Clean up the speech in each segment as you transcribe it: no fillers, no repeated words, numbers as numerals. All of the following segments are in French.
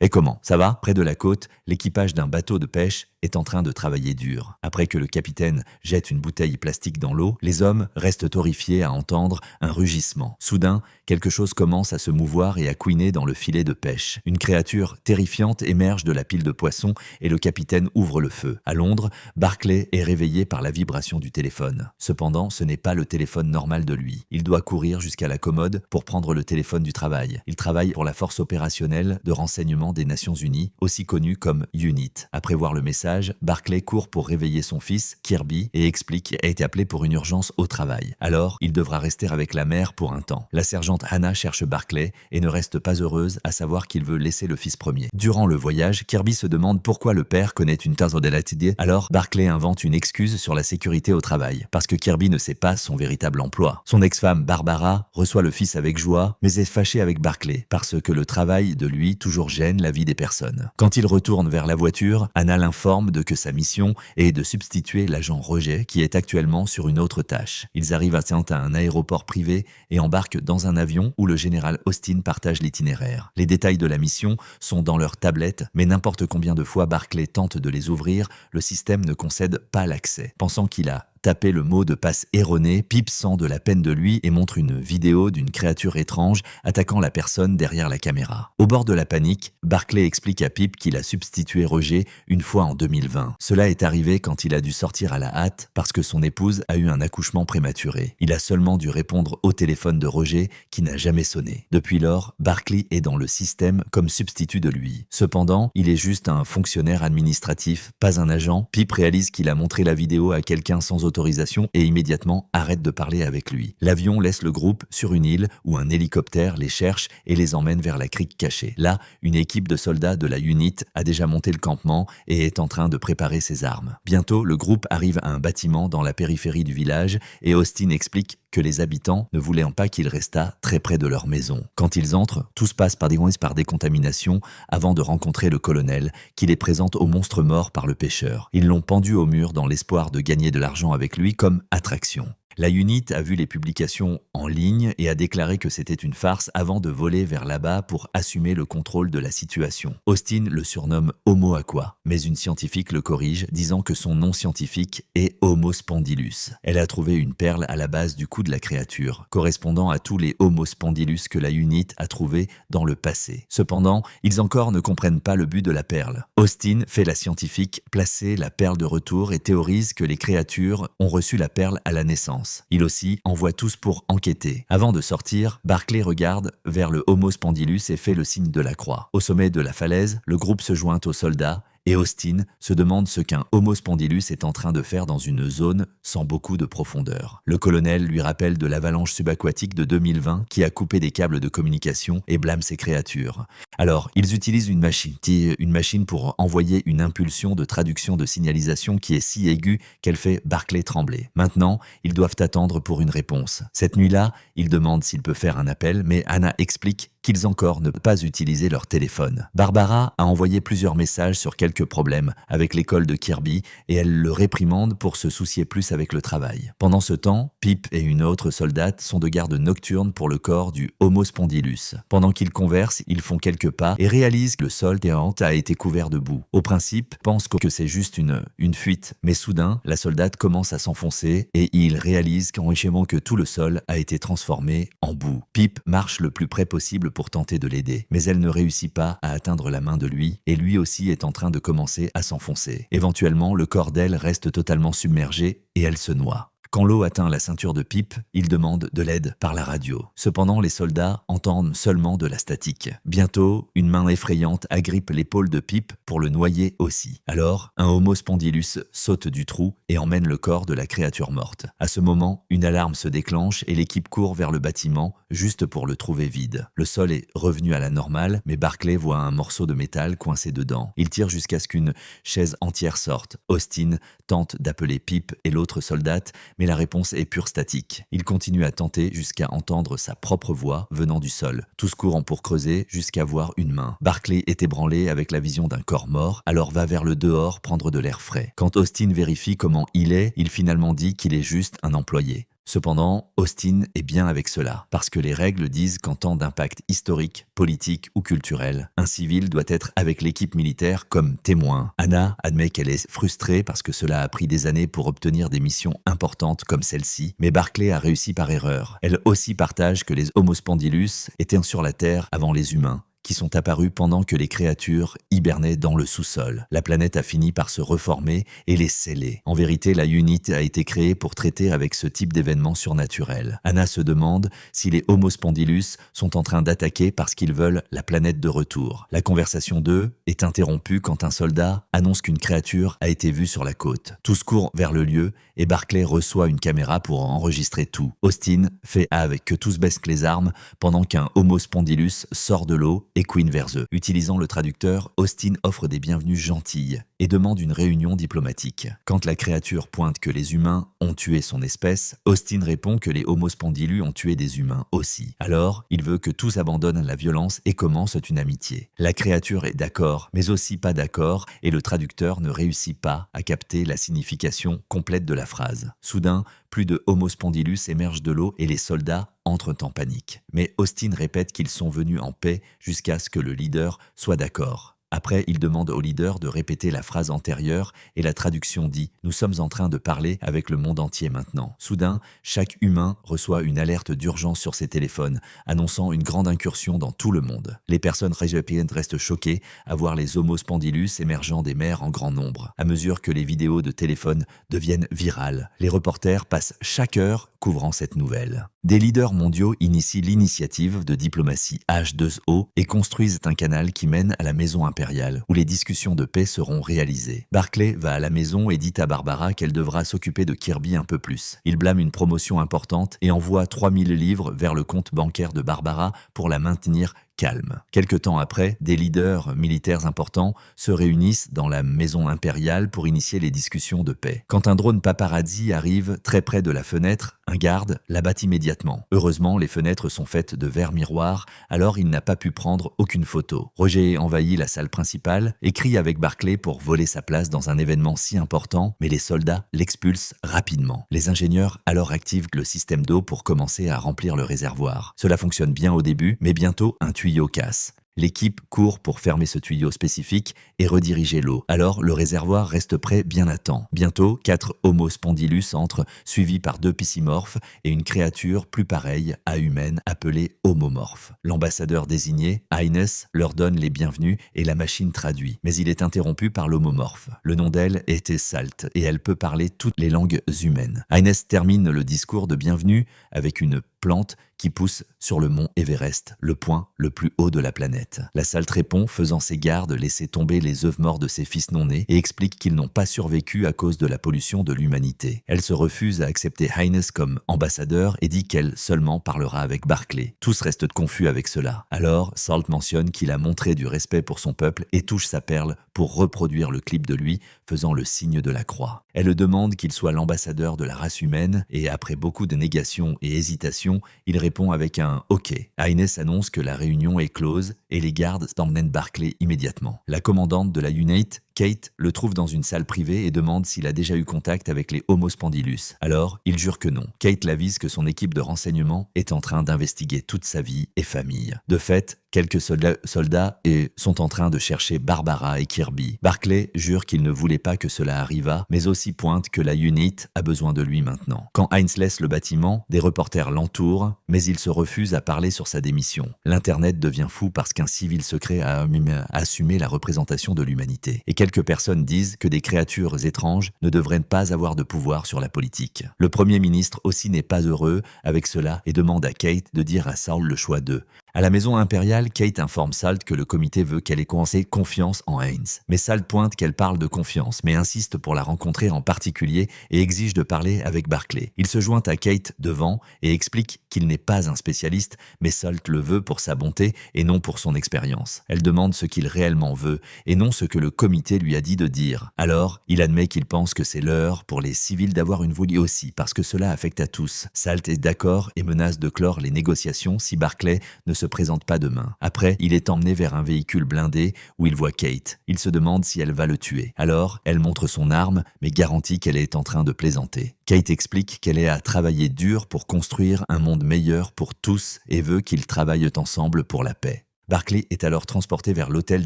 Et comment? Ça va? Près de la côte, l'équipage d'un bateau de pêche est en train de travailler dur. Après que le capitaine jette une bouteille plastique dans l'eau, les hommes restent horrifiés à entendre un rugissement. Soudain, quelque chose commence à se mouvoir et à couiner dans le filet de pêche. Une créature terrifiante émerge de la pile de poissons et le capitaine ouvre le feu. À Londres, Barclay est réveillé par la vibration du téléphone. Cependant, ce n'est pas le téléphone normal de lui. Il doit courir jusqu'à la commode pour prendre le téléphone du travail. Il travaille pour la force opérationnelle de renseignement des Nations Unies, aussi connue comme UNIT. Après voir le message, Barclay court pour réveiller son fils, Kirby, et explique qu'il a été appelé pour une urgence au travail. Alors, il devra rester avec la mère pour un temps. La sergente Hannah cherche Barclay et ne reste pas heureuse à savoir qu'il veut laisser le fils premier. Durant le voyage, Kirby se demande pourquoi le père connaît une tasse de la TD. Alors, Barclay invente une excuse sur la sécurité au travail, parce que Kirby ne sait pas son véritable emploi. Son ex-femme, Barbara, reçoit le fils avec joie, mais est fâchée avec Barclay, parce que le travail de lui toujours gêne la vie des personnes. Quand il retourne vers la voiture, Hannah l'informe de que sa mission est de substituer l'agent Roger qui est actuellement sur une autre tâche. Ils arrivent à un aéroport privé et embarquent dans un avion où le général Austin partage l'itinéraire. Les détails de la mission sont dans leur tablette, mais n'importe combien de fois Barclay tente de les ouvrir, le système ne concède pas l'accès. Pensant qu'il a tapé le mot de passe erroné, Pip sent de la peine de lui et montre une vidéo d'une créature étrange attaquant la personne derrière la caméra. Au bord de la panique, Barclay explique à Pip qu'il a substitué Roger une fois en 2020. Cela est arrivé quand il a dû sortir à la hâte parce que son épouse a eu un accouchement prématuré. Il a seulement dû répondre au téléphone de Roger qui n'a jamais sonné. Depuis lors, Barclay est dans le système comme substitut de lui. Cependant, il est juste un fonctionnaire administratif, pas un agent. Pip réalise qu'il a montré la vidéo à quelqu'un sans autorisation et immédiatement arrête de parler avec lui. L'avion laisse le groupe sur une île où un hélicoptère les cherche et les emmène vers la crique cachée. Là, une équipe de soldats de la UNIT a déjà monté le campement et est en train de préparer ses armes. Bientôt, le groupe arrive à un bâtiment dans la périphérie du village et Austin explique que les habitants ne voulaient pas qu'il restât très près de leur maison. Quand ils entrent, tout se passe par décontamination avant de rencontrer le colonel qui les présente au monstre mort par le pêcheur. Ils l'ont pendu au mur dans l'espoir de gagner de l'argent avec lui comme attraction. La UNIT a vu les publications en ligne et a déclaré que c'était une farce avant de voler vers là-bas pour assumer le contrôle de la situation. Austin le surnomme Homo aqua, mais une scientifique le corrige, disant que son nom scientifique est Homo spondylus. Elle a trouvé une perle à la base du cou de la créature, correspondant à tous les Homo spondylus que la UNIT a trouvés dans le passé. Cependant, ils encore ne comprennent pas le but de la perle. Austin fait la scientifique placer la perle de retour et théorise que les créatures ont reçu la perle à la naissance. Il aussi envoie tous pour enquêter. Avant de sortir, Barclay regarde vers le Homo spondylus et fait le signe de la croix. Au sommet de la falaise, le groupe se joint aux soldats et Austin se demande ce qu'un Homo spondylus est en train de faire dans une zone sans beaucoup de profondeur. Le colonel lui rappelle de l'avalanche subaquatique de 2020 qui a coupé des câbles de communication et blâme ces créatures. Alors, ils utilisent une machine pour envoyer une impulsion de traduction de signalisation qui est si aiguë qu'elle fait Barclay trembler. Maintenant, ils doivent attendre pour une réponse. Cette nuit-là, il demande s'il peut faire un appel, mais Hannah explique qu'ils encore ne peuvent pas utiliser leur téléphone. Barbara a envoyé plusieurs messages sur quelques problèmes avec l'école de Kirby et elle le réprimande pour se soucier plus avec le travail. Pendant ce temps, Pip et une autre soldate sont de garde nocturne pour le corps du Homo spondylus. Pendant qu'ils conversent, ils font quelques pas et réalisent que le sol terrant a été couvert de boue. Au principe, pensent que c'est juste une fuite, mais soudain, la soldate commence à s'enfoncer et ils réalisent qu'enrichement que tout le sol a été transformé en boue. Pip marche le plus près possible pour tenter de l'aider, mais elle ne réussit pas à atteindre la main de lui et lui aussi est en train de commencer à s'enfoncer. Éventuellement, le corps d'elle reste totalement submergé et elle se noie. Quand l'eau atteint la ceinture de Pip, il demande de l'aide par la radio. Cependant, les soldats entendent seulement de la statique. Bientôt, une main effrayante agrippe l'épaule de Pip pour le noyer aussi. Alors, un Homo spondylus saute du trou et emmène le corps de la créature morte. À ce moment, une alarme se déclenche et l'équipe court vers le bâtiment juste pour le trouver vide. Le sol est revenu à la normale, mais Barclay voit un morceau de métal coincé dedans. Il tire jusqu'à ce qu'une chaise entière sorte. Austin tente d'appeler Pip et l'autre soldate, mais la réponse est pure statique. Il continue à tenter jusqu'à entendre sa propre voix venant du sol. Tous courent pour creuser jusqu'à voir une main. Barclay est ébranlé avec la vision d'un corps mort, alors va vers le dehors prendre de l'air frais. Quand Austin vérifie comment il est, il finalement dit qu'il est juste un employé. Cependant, Austin est bien avec cela, parce que les règles disent qu'en temps d'impact historique, politique ou culturel, un civil doit être avec l'équipe militaire comme témoin. Anna admet qu'elle est frustrée parce que cela a pris des années pour obtenir des missions importantes comme celle-ci, mais Barclay a réussi par erreur. Elle aussi partage que les Homo spondylus étaient sur la Terre avant les humains, qui sont apparus pendant que les créatures hibernaient dans le sous-sol. La planète a fini par se reformer et les sceller. En vérité, la Unite a été créée pour traiter avec ce type d'événements surnaturels. Anna se demande si les Homo spondylus sont en train d'attaquer parce qu'ils veulent la planète de retour. La conversation d'eux est interrompue quand un soldat annonce qu'une créature a été vue sur la côte. Tous courent vers le lieu et Barclay reçoit une caméra pour enregistrer tout. Austin fait avec que tous baissent les armes pendant qu'un Homo spondylus sort de l'eau et couine vers eux. Utilisant le traducteur, Austin offre des bienvenues gentilles et demande une réunion diplomatique. Quand la créature pointe que les humains ont tué son espèce, Austin répond que les Homo spondylus ont tué des humains aussi. Alors, il veut que tous abandonnent la violence et commencent une amitié. La créature est d'accord, mais aussi pas d'accord, et le traducteur ne réussit pas à capter la signification complète de la phrase. Soudain, plus de Homo spondylus émergent de l'eau et les soldats entrent en panique. Mais Austin répète qu'ils sont venus en paix jusqu'à ce que le leader soit d'accord. Après, il demande au leader de répéter la phrase antérieure et la traduction dit « Nous sommes en train de parler avec le monde entier maintenant ». Soudain, chaque humain reçoit une alerte d'urgence sur ses téléphones, annonçant une grande incursion dans tout le monde. Les personnes européennes restent choquées à voir les Homo spondylus émergeant des mers en grand nombre. À mesure que les vidéos de téléphone deviennent virales, les reporters passent chaque heure couvrant cette nouvelle. Des leaders mondiaux initient l'initiative de diplomatie H2O et construisent un canal qui mène à la maison impériale, où les discussions de paix seront réalisées. Barclay va à la maison et dit à Barbara qu'elle devra s'occuper de Kirby un peu plus. Il blâme une promotion importante et envoie 3000 livres vers le compte bancaire de Barbara pour la maintenir calme. Quelque temps après, des leaders militaires importants se réunissent dans la maison impériale pour initier les discussions de paix. Quand un drone paparazzi arrive très près de la fenêtre, un garde l'abat immédiatement. Heureusement, les fenêtres sont faites de verre miroir, alors il n'a pas pu prendre aucune photo. Roger envahit la salle principale et crie avec Barclay pour voler sa place dans un événement si important, mais les soldats l'expulsent rapidement. Les ingénieurs alors activent le système d'eau pour commencer à remplir le réservoir. Cela fonctionne bien au début, mais bientôt un tuyau casse. L'équipe court pour fermer ce tuyau spécifique et rediriger l'eau. Alors, le réservoir reste prêt bien à temps. Bientôt, 4 Homo spondylus entrent, suivis par 2 piscimorphes et une créature plus pareille à humaine appelée homomorphe. L'ambassadeur désigné, Haynes, leur donne les bienvenus et la machine traduit. Mais il est interrompu par l'homomorphe. Le nom d'elle était Salt et elle peut parler toutes les langues humaines. Haynes termine le discours de bienvenue avec une plante qui pousse sur le mont Everest, le point le plus haut de la planète. La Salt répond, faisant ses gardes laisser tomber les œufs morts de ses fils non-nés et explique qu'ils n'ont pas survécu à cause de la pollution de l'humanité. Elle se refuse à accepter Haynes comme ambassadeur et dit qu'elle seulement parlera avec Barclay. Tous restent confus avec cela. Alors, Salt mentionne qu'il a montré du respect pour son peuple et touche sa perle pour reproduire le clip de lui, faisant le signe de la croix. Elle demande qu'il soit l'ambassadeur de la race humaine et après beaucoup de négations et hésitations, il répond avec un « OK ». Haynes annonce que la réunion est close et les gardes emmènent Barclay immédiatement. La commandante de la Unite, Kate, le trouve dans une salle privée et demande s'il a déjà eu contact avec les Homo spondylus. Alors, il jure que non. Kate l'avise que son équipe de renseignement est en train d'investiguer toute sa vie et famille. De fait, quelques soldats sont en train de chercher Barbara et Kirby. Barclay jure qu'il ne voulait pas que cela arrivât, mais aussi pointe que la Unite a besoin de lui maintenant. Quand Haynes laisse le bâtiment, des reporters l'entourent, mais il se refuse à parler sur sa démission. L'Internet devient fou parce qu'un civil secret a assumé la représentation de l'humanité. Et quelques personnes disent que des créatures étranges ne devraient pas avoir de pouvoir sur la politique. Le Premier ministre aussi n'est pas heureux avec cela et demande à Kate de dire à Saul le choix d'eux. À la maison impériale, Kate informe Salt que le comité veut qu'elle ait confiance en Haynes. Mais Salt pointe qu'elle parle de confiance, mais insiste pour la rencontrer en particulier et exige de parler avec Barclay. Il se joint à Kate devant et explique qu'il n'est pas un spécialiste, mais Salt le veut pour sa bonté et non pour son expérience. Elle demande ce qu'il réellement veut et non ce que le comité lui a dit de dire. Alors, il admet qu'il pense que c'est l'heure pour les civils d'avoir une voix aussi, parce que cela affecte à tous. Salt est d'accord et menace de clore les négociations si Barclay ne se présente pas demain. Après, il est emmené vers un véhicule blindé où il voit Kate. Il se demande si elle va le tuer. Alors, elle montre son arme, mais garantit qu'elle est en train de plaisanter. Kate explique qu'elle est à travailler dur pour construire un monde meilleur pour tous et veut qu'ils travaillent ensemble pour la paix. Barclay est alors transporté vers l'hôtel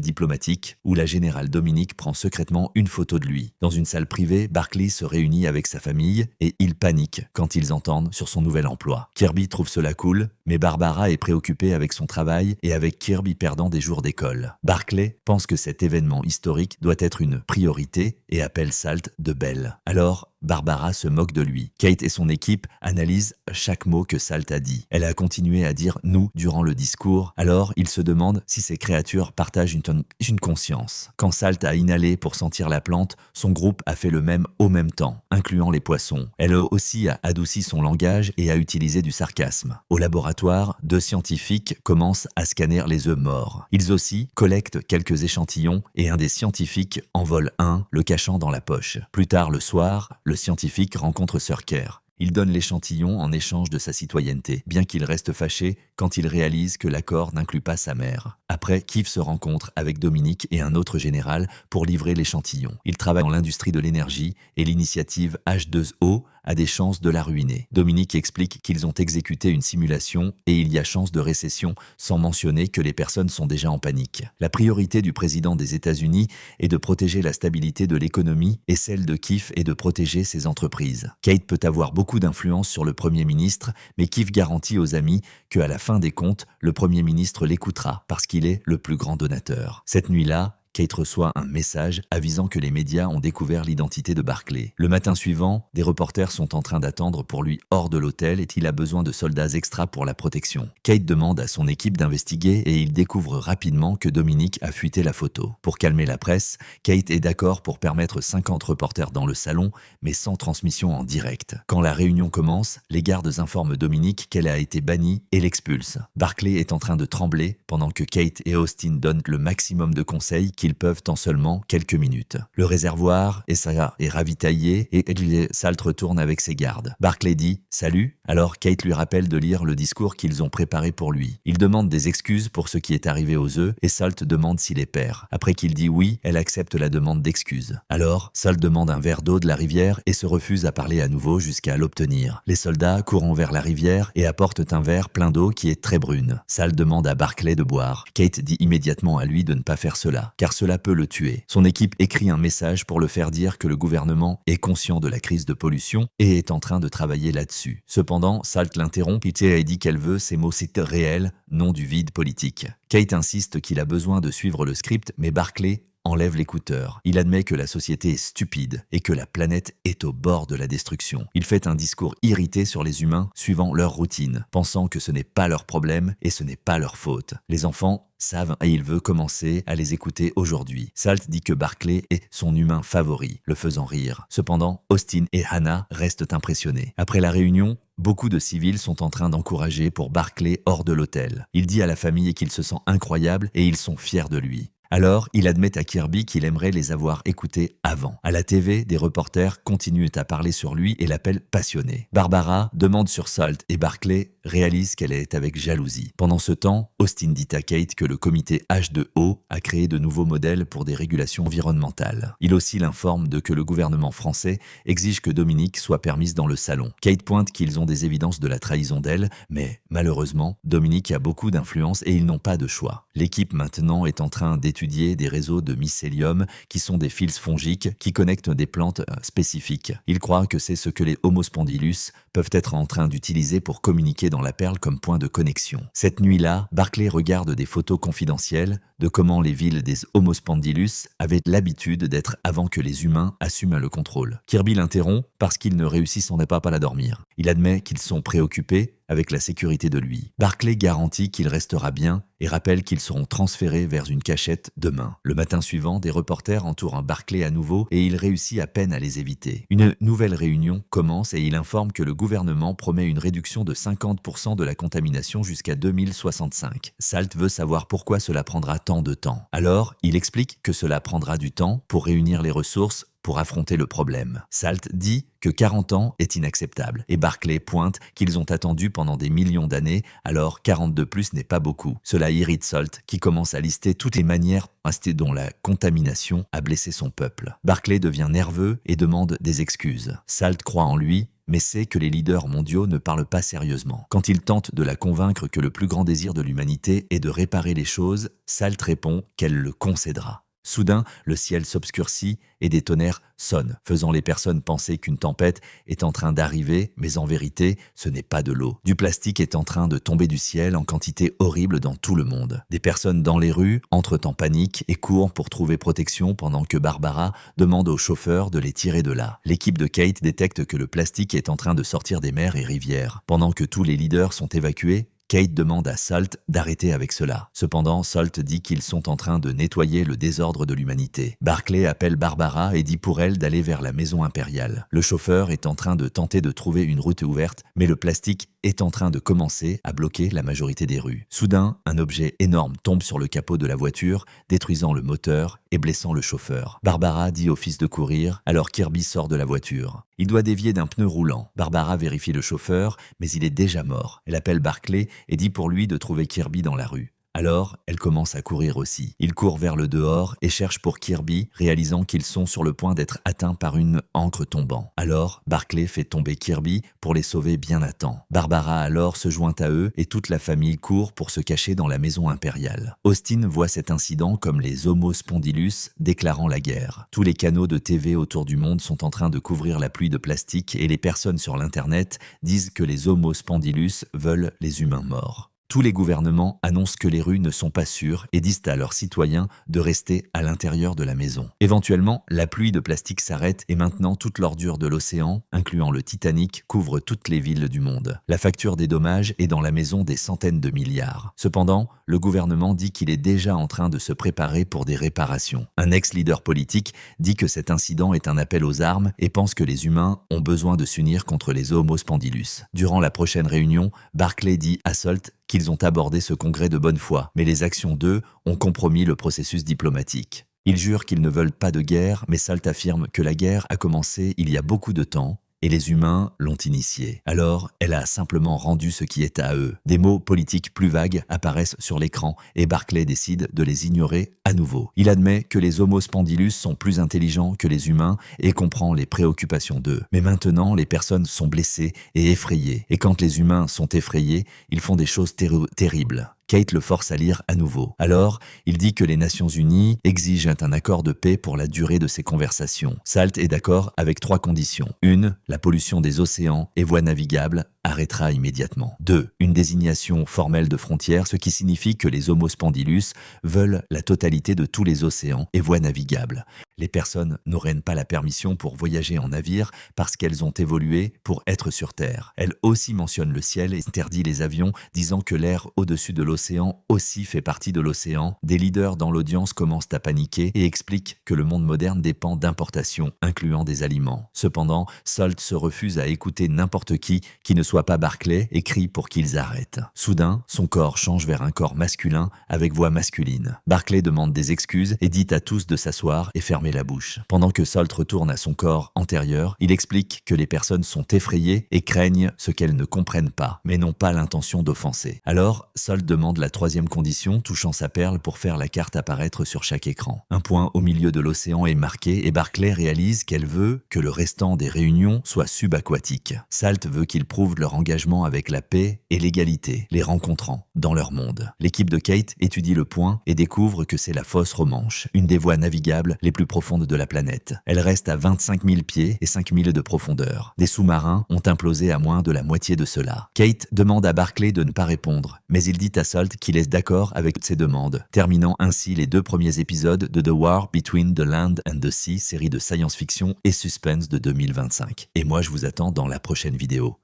diplomatique où la générale Dominique prend secrètement une photo de lui. Dans une salle privée, Barclay se réunit avec sa famille et ils paniquent quand ils entendent sur son nouvel emploi. Kirby trouve cela cool, mais Barbara est préoccupée avec son travail et avec Kirby perdant des jours d'école. Barclay pense que cet événement historique doit être une priorité et appelle Salt de belle. Alors, Barbara se moque de lui. Kate et son équipe analysent chaque mot que Salt a dit. Elle a continué à dire « nous » durant le discours, alors il se demande si ces créatures partagent une conscience. Quand Salt a inhalé pour sentir la plante, son groupe a fait le même au même temps, incluant les poissons. Elle aussi a adouci son langage et a utilisé du sarcasme. Au laboratoire, 2 scientifiques commencent à scanner les œufs morts. Ils aussi collectent quelques échantillons et un des scientifiques en vole un, le cachant dans la poche. Plus tard le soir, le scientifique rencontre Sir Kerr. Il donne l'échantillon en échange de sa citoyenneté, bien qu'il reste fâché quand il réalise que l'accord n'inclut pas sa mère. Après, Keith se rencontre avec Dominique et un autre général pour livrer l'échantillon. Ils travaillent dans l'industrie de l'énergie et l'initiative H2O a des chances de la ruiner. Dominique explique qu'ils ont exécuté une simulation et il y a chance de récession sans mentionner que les personnes sont déjà en panique. La priorité du président des États-Unis est de protéger la stabilité de l'économie et celle de Keith est de protéger ses entreprises. Kate peut avoir beaucoup d'influence sur le Premier ministre, mais Keith garantit aux amis qu'à la fin des comptes, le Premier ministre l'écoutera parce qu'il est le plus grand donateur. Cette nuit-là, Kate reçoit un message avisant que les médias ont découvert l'identité de Barclay. Le matin suivant, des reporters sont en train d'attendre pour lui hors de l'hôtel et il a besoin de soldats extra pour la protection. Kate demande à son équipe d'investiguer et il découvre rapidement que Dominique a fuité la photo. Pour calmer la presse, Kate est d'accord pour permettre 50 reporters dans le salon, mais sans transmission en direct. Quand la réunion commence, les gardes informent Dominique qu'elle a été bannie et l'expulsent. Barclay est en train de trembler pendant que Kate et Austin donnent le maximum de conseils qu'ils peuvent en seulement quelques minutes. Le réservoir est ravitaillé et Salt retourne avec ses gardes. Barclay dit « Salut », alors Kate lui rappelle de lire le discours qu'ils ont préparé pour lui. Il demande des excuses pour ce qui est arrivé aux œufs et Salt demande s'il est père. Après qu'il dit oui, elle accepte la demande d'excuses. Alors, Salt demande un verre d'eau de la rivière et se refuse à parler à nouveau jusqu'à l'obtenir. Les soldats courent vers la rivière et apportent un verre plein d'eau qui est très brune. Salt demande à Barclay de boire. Kate dit immédiatement à lui de ne pas faire cela, car cela peut le tuer. Son équipe écrit un message pour le faire dire que le gouvernement est conscient de la crise de pollution et est en train de travailler là-dessus. Cependant, Salt l'interrompt et dit qu'elle veut ces mots c'est réel, non du vide politique. Kate insiste qu'il a besoin de suivre le script, mais Barclay enlève l'écouteur. Il admet que la société est stupide et que la planète est au bord de la destruction. Il fait un discours irrité sur les humains suivant leur routine, pensant que ce n'est pas leur problème et ce n'est pas leur faute. Les enfants savent et il veut commencer à les écouter aujourd'hui. Salt dit que Barclay est son humain favori, le faisant rire. Cependant, Austin et Hannah restent impressionnés. Après la réunion, beaucoup de civils sont en train d'encourager pour Barclay hors de l'hôtel. Il dit à la famille qu'il se sent incroyable et ils sont fiers de lui. Alors, il admet à Kirby qu'il aimerait les avoir écoutés avant. À la TV, des reporters continuent à parler sur lui et l'appellent passionné. Barbara demande sur Salt et Barclay réalise qu'elle est avec jalousie. Pendant ce temps, Austin dit à Kate que le comité H2O a créé de nouveaux modèles pour des régulations environnementales. Il aussi l'informe de que le gouvernement français exige que Dominique soit permise dans le salon. Kate pointe qu'ils ont des évidences de la trahison d'elle, mais malheureusement, Dominique a beaucoup d'influence et ils n'ont pas de choix. L'équipe maintenant est en train d'étudier des réseaux de mycélium qui sont des fils fongiques qui connectent des plantes spécifiques. Ils croient que c'est ce que les Homo spondylus peuvent être en train d'utiliser pour communiquer dans la perle comme point de connexion. Cette nuit-là, Barclay regarde des photos confidentielles de comment les villes des Homo spondylus avaient l'habitude d'être avant que les humains assument le contrôle. Kirby l'interrompt parce qu'ils ne réussissent en pas à la dormir. Il admet qu'ils sont préoccupés avec la sécurité de lui. Barclay garantit qu'il restera bien et rappelle qu'ils seront transférés vers une cachette demain. Le matin suivant, des reporters entourent un Barclay à nouveau et il réussit à peine à les éviter. Une nouvelle réunion commence et il informe que le gouvernement promet une réduction de 50% de la contamination jusqu'à 2065. Salt veut savoir pourquoi cela prendra tant de temps. Alors, il explique que cela prendra du temps pour réunir les ressources pour affronter le problème. Salt dit que 40 ans est inacceptable et Barclay pointe qu'ils ont attendu pendant des millions d'années, alors 40 de plus n'est pas beaucoup. Cela irrite Salt qui commence à lister toutes les manières dont la contamination a blessé son peuple. Barclay devient nerveux et demande des excuses. Salt croit en lui, mais sait que les leaders mondiaux ne parlent pas sérieusement. Quand il tente de la convaincre que le plus grand désir de l'humanité est de réparer les choses, Salt répond qu'elle le concédera. Soudain, le ciel s'obscurcit et des tonnerres sonnent, faisant les personnes penser qu'une tempête est en train d'arriver, mais en vérité, ce n'est pas de l'eau. Du plastique est en train de tomber du ciel en quantité horrible dans tout le monde. Des personnes dans les rues entrent en panique et courent pour trouver protection pendant que Barbara demande au chauffeur de les tirer de là. L'équipe de Kate détecte que le plastique est en train de sortir des mers et rivières. Pendant que tous les leaders sont évacués, Kate demande à Salt d'arrêter avec cela. Cependant, Salt dit qu'ils sont en train de nettoyer le désordre de l'humanité. Barclay appelle Barbara et dit pour elle d'aller vers la maison impériale. Le chauffeur est en train de tenter de trouver une route ouverte, mais le plastique est en train de commencer à bloquer la majorité des rues. Soudain, un objet énorme tombe sur le capot de la voiture, détruisant le moteur et blessant le chauffeur. Barbara dit au fils de courir, alors Kirby sort de la voiture. Il doit dévier d'un pneu roulant. Barbara vérifie le chauffeur, mais il est déjà mort. Elle appelle Barclay et dit pour lui de trouver Kirby dans la rue. Alors, elle commence à courir aussi. Il court vers le dehors et cherche pour Kirby, réalisant qu'ils sont sur le point d'être atteints par une ancre tombant. Alors, Barclay fait tomber Kirby pour les sauver bien à temps. Barbara alors se joint à eux et toute la famille court pour se cacher dans la maison impériale. Austin voit cet incident comme les Homo spondylus déclarant la guerre. Tous les canaux de TV autour du monde sont en train de couvrir la pluie de plastique et les personnes sur l'internet disent que les Homo spondylus veulent les humains morts. Tous les gouvernements annoncent que les rues ne sont pas sûres et disent à leurs citoyens de rester à l'intérieur de la maison. Éventuellement, la pluie de plastique s'arrête et maintenant toute l'ordure de l'océan, incluant le Titanic, couvre toutes les villes du monde. La facture des dommages est dans la maison des centaines de milliards. Cependant, le gouvernement dit qu'il est déjà en train de se préparer pour des réparations. Un ex-leader politique dit que cet incident est un appel aux armes et pense que les humains ont besoin de s'unir contre les Homo spondylus. Durant la prochaine réunion, Barclay dit à Salt qu'ils ont abordé ce congrès de bonne foi, mais les actions d'eux ont compromis le processus diplomatique. Ils jurent qu'ils ne veulent pas de guerre, mais Salt affirme que la guerre a commencé il y a beaucoup de temps et les humains l'ont initiée. Alors, elle a simplement rendu ce qui est à eux. Des mots politiques plus vagues apparaissent sur l'écran et Barclay décide de les ignorer à nouveau. Il admet que les Homo spondylus sont plus intelligents que les humains et comprend les préoccupations d'eux. Mais maintenant, les personnes sont blessées et effrayées. Et quand les humains sont effrayés, ils font des choses terribles. Kate le force à lire à nouveau. Alors, il dit que les Nations Unies exigent un accord de paix pour la durée de ces conversations. Salt est d'accord avec 3 conditions. 1. La pollution des océans et voies navigables arrêtera immédiatement. 2. Une désignation formelle de frontières, ce qui signifie que les Homo spondylus veulent la totalité de tous les océans et voies navigables. Les personnes n'auraient pas la permission pour voyager en navire parce qu'elles ont évolué pour être sur Terre. Elle aussi mentionne le ciel et interdit les avions, disant que l'air au-dessus de l'océan aussi fait partie de l'océan. Des leaders dans l'audience commencent à paniquer et expliquent que le monde moderne dépend d'importations, incluant des aliments. Cependant, Salt se refuse à écouter n'importe qui ne soit pas Barclay et crie pour qu'ils arrêtent. Soudain, son corps change vers un corps masculin avec voix masculine. Barclay demande des excuses et dit à tous de s'asseoir et fermer la bouche. Pendant que Salt retourne à son corps antérieur, il explique que les personnes sont effrayées et craignent ce qu'elles ne comprennent pas, mais n'ont pas l'intention d'offenser. Alors, Salt demande la 3e condition, touchant sa perle pour faire la carte apparaître sur chaque écran. Un point au milieu de l'océan est marqué et Barclay réalise qu'elle veut que le restant des réunions soit subaquatique. Salt veut qu'ils prouvent leur engagement avec la paix et l'égalité, les rencontrant dans leur monde. L'équipe de Kate étudie le point et découvre que c'est la fosse Romanche, une des voies navigables les plus profondes de la planète. Elle reste à 25 000 pieds et 5 000 de profondeur. Des sous-marins ont implosé à moins de la moitié de cela. Kate demande à Barclay de ne pas répondre, mais il dit à Salt qu'il est d'accord avec ses demandes, terminant ainsi les 2 premiers épisodes de The War Between the Land and the Sea, série de science-fiction et suspense de 2025. Et moi, je vous attends dans la prochaine vidéo.